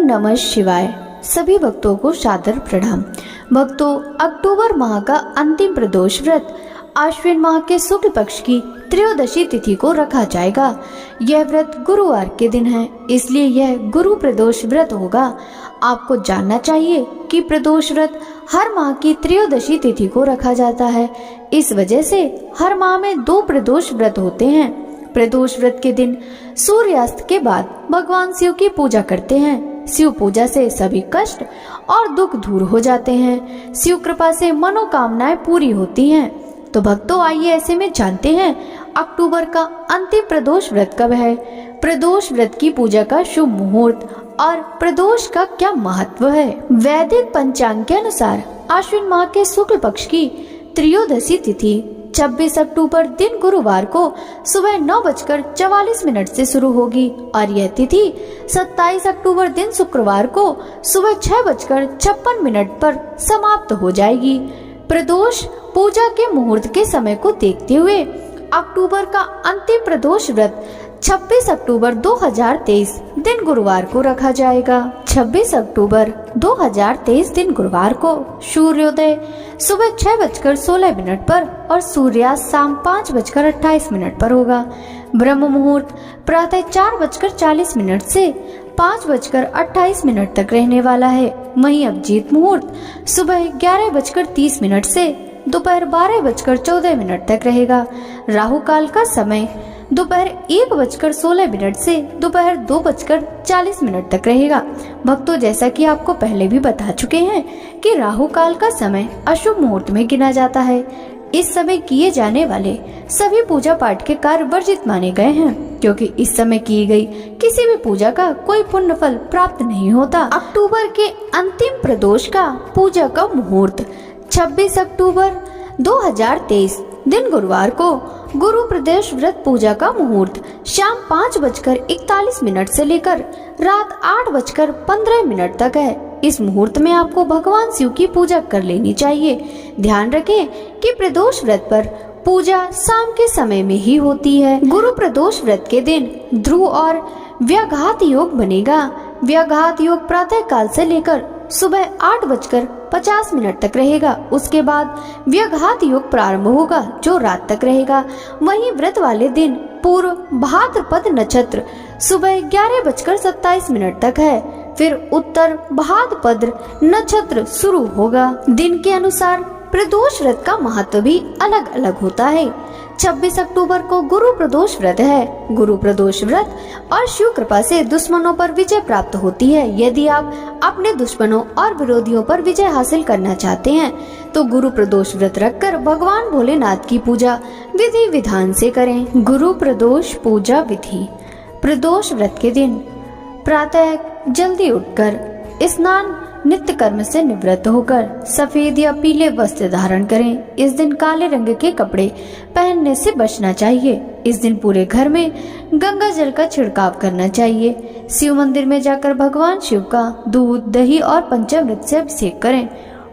नमः शिवाय। सभी भक्तों को सादर प्रणाम। भक्तों, अक्टूबर माह का अंतिम प्रदोष व्रत आश्विन माह के शुक्ल पक्ष की त्रयोदशी तिथि को रखा जाएगा। यह व्रत गुरुवार के दिन है, इसलिए यह गुरु प्रदोष व्रत होगा। आपको जानना चाहिए कि प्रदोष व्रत हर माह की त्रयोदशी तिथि को रखा जाता है। इस वजह से हर माह में 2 प्रदोष व्रत होते हैं। प्रदोष व्रत के दिन सूर्यास्त के बाद भगवान शिव की पूजा करते हैं। शिव पूजा से सभी कष्ट और दुख दूर हो जाते हैं। शिव कृपा से मनोकामनाएं पूरी होती हैं। तो भक्तों, आइए ऐसे में जानते हैं अक्टूबर का अंतिम प्रदोष व्रत कब है, प्रदोष व्रत की पूजा का शुभ मुहूर्त और प्रदोष का क्या महत्व है। वैदिक पंचांग के अनुसार आश्विन माह के शुक्ल पक्ष की त्रयोदशी तिथि 26 अक्टूबर दिन गुरुवार को सुबह 9:44 से शुरू होगी और यह तिथि 27 अक्टूबर दिन शुक्रवार को सुबह 6:56 पर समाप्त हो जाएगी। प्रदोष पूजा के मुहूर्त के समय को देखते हुए अक्टूबर का अंतिम प्रदोष व्रत 26 अक्टूबर 2023 दिन गुरुवार को रखा जाएगा। 26 अक्टूबर 2023 दिन गुरुवार को सूर्योदय सुबह 6:16 पर और सूर्यास्त शाम 5:28 पर होगा। ब्रह्म मुहूर्त प्रातः 4:40 से 5:28 तक रहने वाला है। वहीं अभिजीत मुहूर्त सुबह 11:30 से दोपहर 12:14 तक रहेगा। राहु काल का समय दोपहर 1:16 से दोपहर 2:40 तक रहेगा। भक्तों, जैसा कि आपको पहले भी बता चुके हैं कि राहु काल का समय अशुभ मुहूर्त में गिना जाता है। इस समय किए जाने वाले सभी पूजा पाठ के कार्य वर्जित माने गए हैं, क्योंकि इस समय की गई किसी भी पूजा का कोई पुण्य फल प्राप्त नहीं होता। अक्टूबर के अंतिम प्रदोष का पूजा का मुहूर्त 26 अक्टूबर 2023 दिन गुरुवार को गुरु प्रदोष व्रत पूजा का मुहूर्त शाम 5:41 से लेकर रात 8:15 तक है। इस मुहूर्त में आपको भगवान शिव की पूजा कर लेनी चाहिए। ध्यान रखें कि प्रदोष व्रत पर पूजा शाम के समय में ही होती है। गुरु प्रदोष व्रत के दिन ध्रुव और व्याघात योग बनेगा। व्याघात योग प्रातः काल से लेकर सुबह 8:50 तक रहेगा। उसके बाद व्याघात योग प्रारंभ होगा जो रात तक रहेगा। वहीं व्रत वाले दिन पूर्व भाद्रपद नक्षत्र सुबह 11:27 तक है। फिर उत्तर भाद्रपद नक्षत्र शुरू होगा। दिन के अनुसार प्रदोष व्रत का महत्व भी अलग अलग होता है। 26 अक्टूबर को गुरु प्रदोष व्रत है। गुरु प्रदोष व्रत और शिव कृपा से दुश्मनों पर विजय प्राप्त होती है। यदि आप अपने दुश्मनों और विरोधियों पर विजय हासिल करना चाहते हैं तो गुरु प्रदोष व्रत रखकर भगवान भोलेनाथ की पूजा विधि विधान से करें। गुरु प्रदोष पूजा विधि। प्रदोष व्रत के दिन प्रातः जल्दी उठकर स्नान नित्य कर्म से निवृत्त होकर सफेद या पीले वस्त्र धारण करें। इस दिन काले रंग के कपड़े पहनने से बचना चाहिए। इस दिन पूरे घर में गंगा जल का छिड़काव करना चाहिए। शिव मंदिर में जाकर भगवान शिव का दूध, दही और पंचामृत से अभिषेक करें।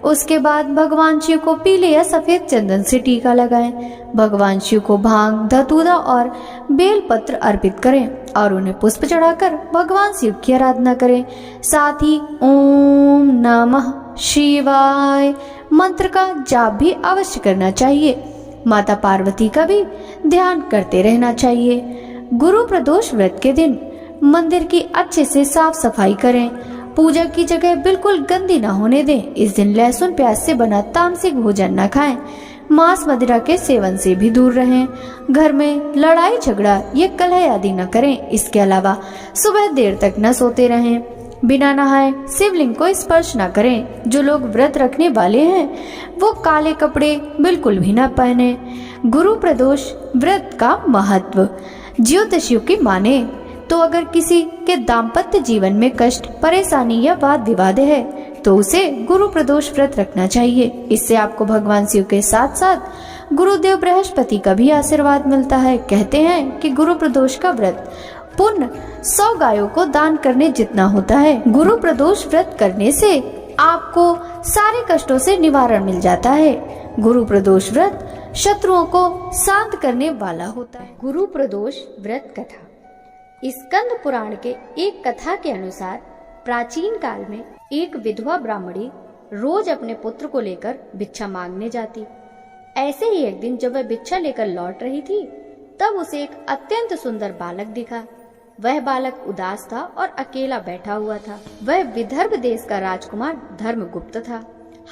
उसके बाद भगवान शिव को पीले या सफेद चंदन से टीका लगाएं। भगवान शिव को भांग, धतूरा और बेल पत्र अर्पित करें और उन्हें पुष्प चढ़ाकर भगवान शिव की आराधना करें। साथ ही ओम नमः शिवाय मंत्र का जाप भी अवश्य करना चाहिए। माता पार्वती का भी ध्यान करते रहना चाहिए। गुरु प्रदोष व्रत के दिन मंदिर की अच्छे से साफ सफाई करें। पूजा की जगह बिल्कुल गंदी न होने दें। इस दिन लहसुन प्याज से बना तामसिक भोजन न खाएं। मांस मदिरा के सेवन से भी दूर रहें। घर में लड़ाई झगड़ा या कलह आदि न करें। इसके अलावा सुबह देर तक न सोते रहें। बिना नहाए शिवलिंग को स्पर्श न करें। जो लोग व्रत रखने वाले हैं वो काले कपड़े बिल्कुल भी न पहने। गुरु प्रदोष व्रत का महत्व। ज्योतिषियों की माने तो अगर किसी के दाम्पत्य जीवन में कष्ट, परेशानी या वाद विवाद है तो उसे गुरु प्रदोष व्रत रखना चाहिए। इससे आपको भगवान शिव के साथ साथ गुरुदेव बृहस्पति का भी आशीर्वाद मिलता है। कहते हैं कि गुरु प्रदोष का व्रत पुण्य 100 गायों को दान करने जितना होता है। गुरु प्रदोष व्रत करने से आपको सारे कष्टों से निवारण मिल जाता है। गुरु प्रदोष व्रत शत्रुओं को शांत करने वाला होता है। गुरु प्रदोष व्रत कथा। स्कंद पुराण के एक कथा के अनुसार प्राचीन काल में एक विधवा ब्राह्मणी रोज अपने पुत्र को लेकर भिक्षा मांगने जाती। ऐसे ही एक दिन जब वह भिक्षा लेकर लौट रही थी, तब उसे एक अत्यंत सुंदर बालक दिखा। वह बालक उदास था और अकेला बैठा हुआ था। वह विदर्भ देश का राजकुमार धर्मगुप्त था।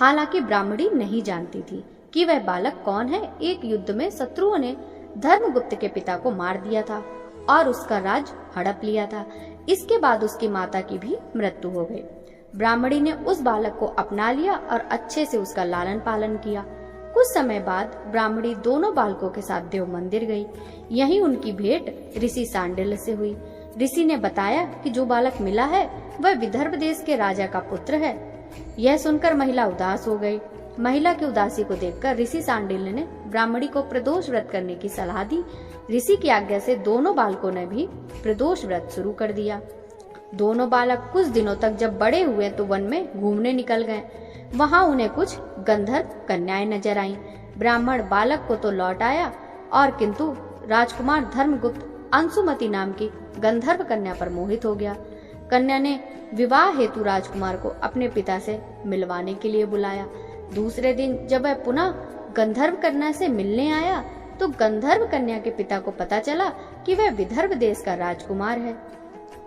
हालांकि ब्राह्मणी नहीं जानती थी कि वह बालक कौन है। एक युद्ध में शत्रुओं ने धर्मगुप्त के पिता को मार दिया था और उसका राज हड़प लिया था। इसके बाद उसकी माता की भी मृत्यु हो गई। ब्राह्मणी ने उस बालक को अपना लिया और अच्छे से उसका लालन पालन किया। कुछ समय बाद ब्राह्मणी दोनों बालकों के साथ देव मंदिर गई। यहीं उनकी भेंट ऋषि सांडिल्य से हुई। ऋषि ने बताया कि जो बालक मिला है वह विदर्भ देश के राजा का पुत्र है। यह सुनकर महिला उदास हो गई। महिला की उदासी को देखकर ऋषि सांडिल्य ने ब्राह्मणी को प्रदोष व्रत करने की सलाह दी। ऋषि की आज्ञा से दोनों बालकों ने भी प्रदोष व्रत शुरू कर दिया। दोनों बालक कुछ दिनों तक जब बड़े हुए तो वन में घूमने निकल गए। वहां उन्हें कुछ गंधर्व कन्याएं नजर आईं। ब्राह्मण बालक को तो लौट आया और किंतु राजकुमार धर्मगुप्त अंशुमति नाम की गंधर्व कन्या पर मोहित हो गया। कन्या ने विवाह हेतु राजकुमार को अपने पिता से मिलवाने के लिए बुलाया। दूसरे दिन जब वह पुनः गंधर्व कन्या से मिलने आया तो गंधर्व कन्या के पिता को पता चला कि वह विदर्भ देश का राजकुमार है।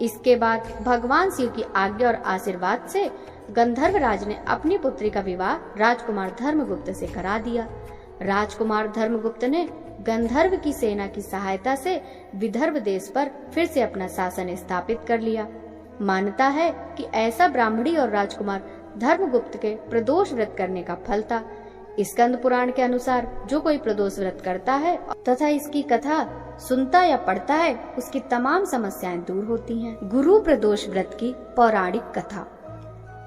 इसके बाद भगवान शिव की आज्ञा और आशीर्वाद से गंधर्व राज ने अपनी पुत्री का विवाह राजकुमार धर्मगुप्त से करा दिया। राजकुमार धर्मगुप्त ने गंधर्व की सेना की सहायता से विदर्भ देश पर फिर से अपना शासन स्थापित कर लिया। मान्यता है कि ऐसा ब्राह्मणी और राजकुमार धर्मगुप्त के प्रदोष व्रत करने का फल था। स्कंद पुराण के अनुसार जो कोई प्रदोष व्रत करता है तथा इसकी कथा सुनता या पढ़ता है, उसकी तमाम समस्याएं दूर होती हैं। गुरु प्रदोष व्रत की पौराणिक कथा।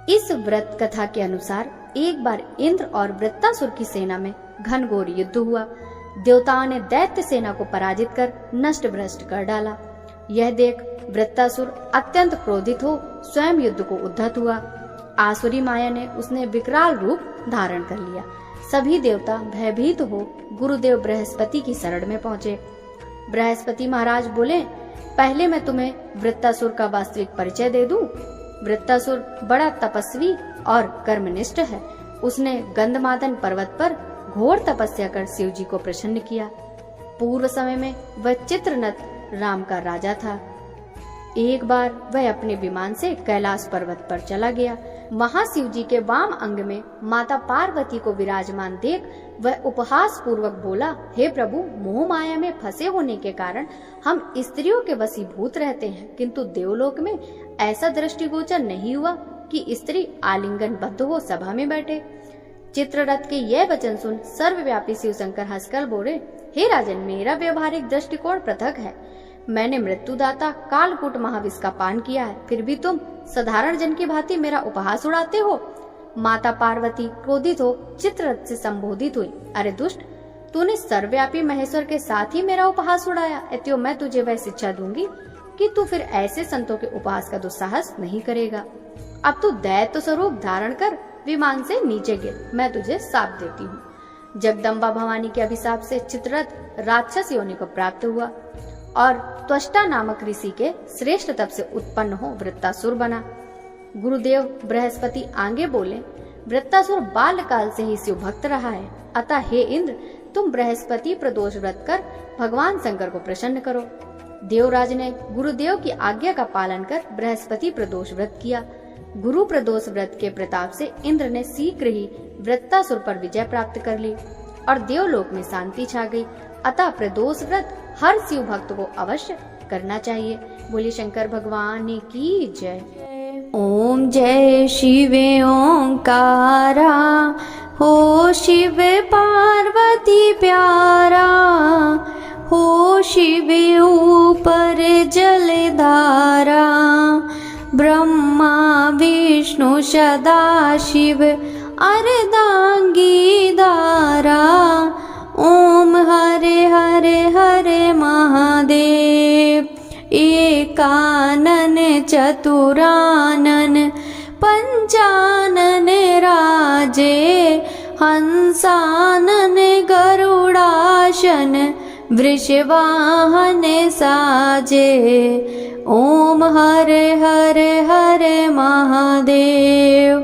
इस व्रत कथा के अनुसार एक बार इंद्र और वृत्तासुर की सेना में घनघोर युद्ध हुआ। देवताओं ने दैत्य सेना को पराजित कर नष्ट भ्रष्ट कर डाला। यह देख वृत्तासुर अत्यंत क्रोधित हो स्वयं युद्ध को उद्धत हुआ। आसुरी माया ने उसने विकराल रूप धारण कर लिया। सभी देवता भयभीत हो गुरुदेव बृहस्पति की शरण में पहुँचे। बृहस्पति महाराज बोले, पहले मैं तुम्हें वृत्तासुर का वास्तविक परिचय दे दूं। वृत्तासुर बड़ा तपस्वी और कर्मनिष्ठ है। उसने गंधमादन पर्वत पर घोर तपस्या कर शिव जी को प्रसन्न किया। पूर्व समय में वह चित्रनथ राम का राजा था। एक बार वह अपने विमान से कैलाश पर्वत पर चला गया। वहां शिव जी के वाम अंग में माता पार्वती को विराजमान देख वह उपहास पूर्वक बोला, हे प्रभु, मोह माया में फंसे होने के कारण हम स्त्रियों के वशीभूत रहते हैं, किंतु देवलोक में ऐसा दृष्टिगोचर नहीं हुआ कि स्त्री आलिंगन बद्ध हो सभा में बैठे। चित्ररथ के यह वचन सुन सर्वव्यापी शिव शंकर हंसकर बोले, हे राजन, मेरा व्यवहारिक दृष्टिकोण पृथक है। मैंने मृत्युदाता कालकूट महाविष का पान किया है, फिर भी तुम साधारण जन की भांति मेरा उपहास उड़ाते हो। माता पार्वती क्रोधित हो चित्ररथ से संबोधित हुई, अरे दुष्ट, तूने सर्वव्यापी महेश्वर के साथ ही मेरा उपहास उड़ाया। अतः मैं तुझे वह शिक्षा दूंगी कि तू फिर ऐसे संतों के उपहास का दुस्साहस नहीं करेगा। अब तू दैत्य स्वरूप धारण कर विमान से नीचे गिर, मैं तुझे शाप देती हूँ। जगदम्बा भवानी के अभिशाप से चित्ररथ राक्षस योनि को प्राप्त हुआ और त्वष्टा नामक ऋषि के श्रेष्ठ तप से उत्पन्न हो वृत्तासुर बना। गुरुदेव बृहस्पति आगे बोले, वृत्तासुर बाल्यकाल से ही शिव भक्त रहा है, अतः हे इंद्र, तुम बृहस्पति प्रदोष व्रत कर भगवान शंकर को प्रसन्न करो। देवराज ने गुरुदेव की आज्ञा का पालन कर बृहस्पति प्रदोष व्रत किया। गुरु प्रदोष व्रत के प्रताप से इंद्र ने शीघ्र ही वृत्तासुर पर विजय प्राप्त कर ली और देवलोक में शांति छा गई। अतः प्रदोष व्रत हर शिव भक्त को अवश्य करना चाहिए। बोलिए शंकर भगवान की जय। ओम जय शिवे ओंकारा, हो शिव पार्वती प्यारा, हो शिव ऊपर जलधारा, ब्रह्मा विष्णु सदा शिव अर्धांगी धारा। ओम हरे हरे हरे महादेव, एकानन चतुरानन पंचानन राजे, हंसानन गरुड़ाशन वृषवाहन साजे। ओम हरे हरे हरे महादेव।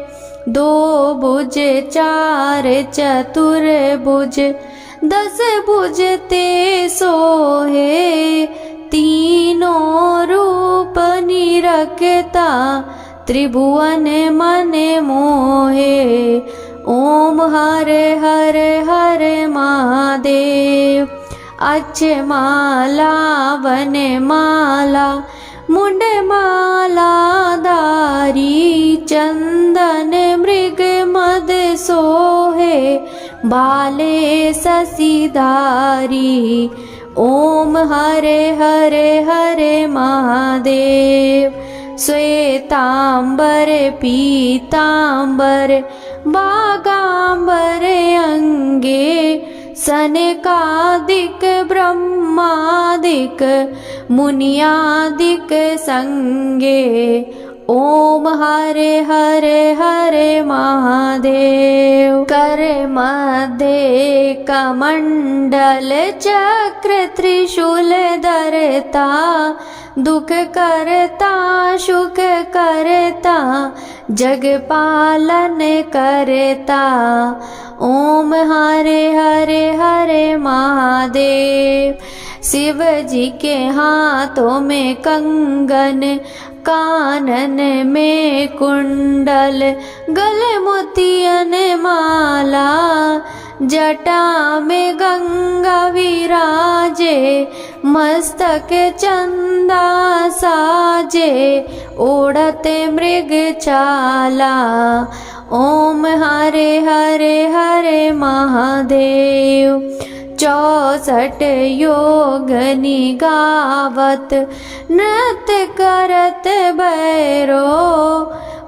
दो भुज चार चतुर्भुज 10 भुज ते सोहे, तीनों रूप निरखता त्रिभुवन मन मोहे। ओम हरे हरे हरे महादेव। अच्छ माला वन माला मुंड माला धारी, चंदन मृग मद सोहे, बाले शशिधारी। ओम हरे हरे हरे महादेव। श्वेतांबर पीतांबर बागांबर अंगे, सनकादिक ब्रह्मादिक मुनियादिक संगे। ओम हरे हरे हरे महादेव। कर मध्य कमंडल चक्र त्रिशूल धरता, दुख करता सुख करता जग पालन करता। ओम हरे हरे हरे महादेव। शिव जी के हाथों में कंगन, कानन में कुंडल, गले मोतियन माला, जटा में गंगा विराजे, मस्तक चंदा साजे, ओढ़ते मृग चाला। ओम हरे हरे हरे महादेव। 64 योगनी गावत, नृत्य करत भैरो,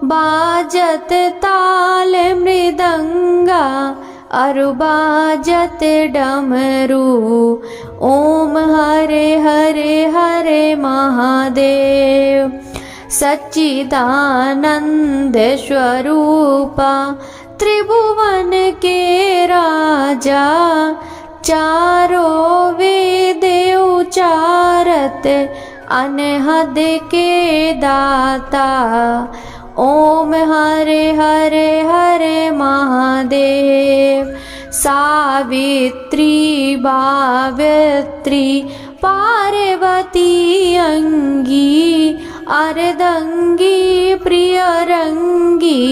बाजत ताल मृदंगा, अरु बाजत डमरू। ओम हरे हरे हरे महादेव। सच्चिदानंद स्वरूपा त्रिभुवन के राजा, चारों वेद उचारत अनहद के दाता। ओम हरे हरे हरे महादेव। सावित्री बावित्री पार्वती अंगी, अर्धंगी प्रियरंगी,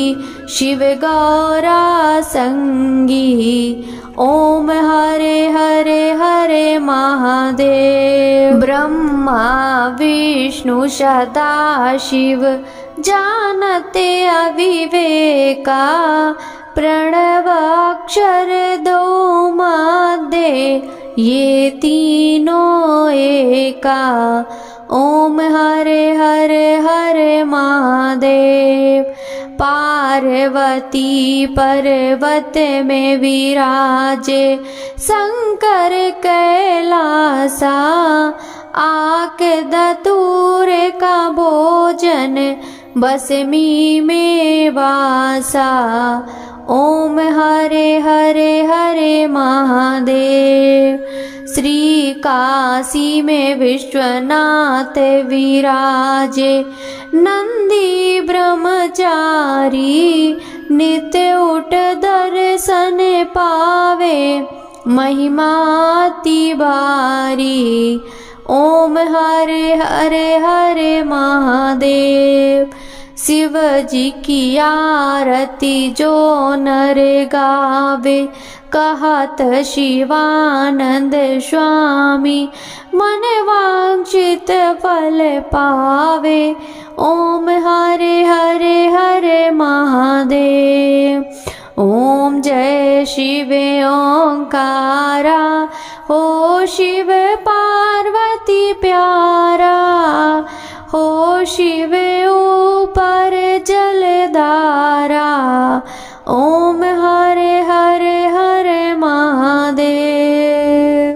शिव गौरा संगी। ओम हरे हरे हरे महादेव। ब्रह्मा विष्णु सदा शिव जानते अविवेका, प्रणव अक्षर दो मध्य ये तीनों एका। ओम हरे हरे हरे महादेव। पार्वती पर्वत में विराजे, शंकर कैलासा, आक दतूर का भोजन बसमी में वासा। ओम हरे हरे हरे महादेव। श्री काशी में विश्वनाथ विराजे, नंदी ब्रह्मचारी, नित्य उठ दर्शन पावे, महिमा अति भारी। ओम हरे हरे हरे महादेव। शिव जी की आरती जो नर गावे, कहत शिवानंद स्वामी, मन वांछित फल पावे। ओम हरे हरे हरे महादेव। ओम जय शिव ओंकारा, हो शिव पार्वती प्यारा, हो शिव ऊपर जलधारा,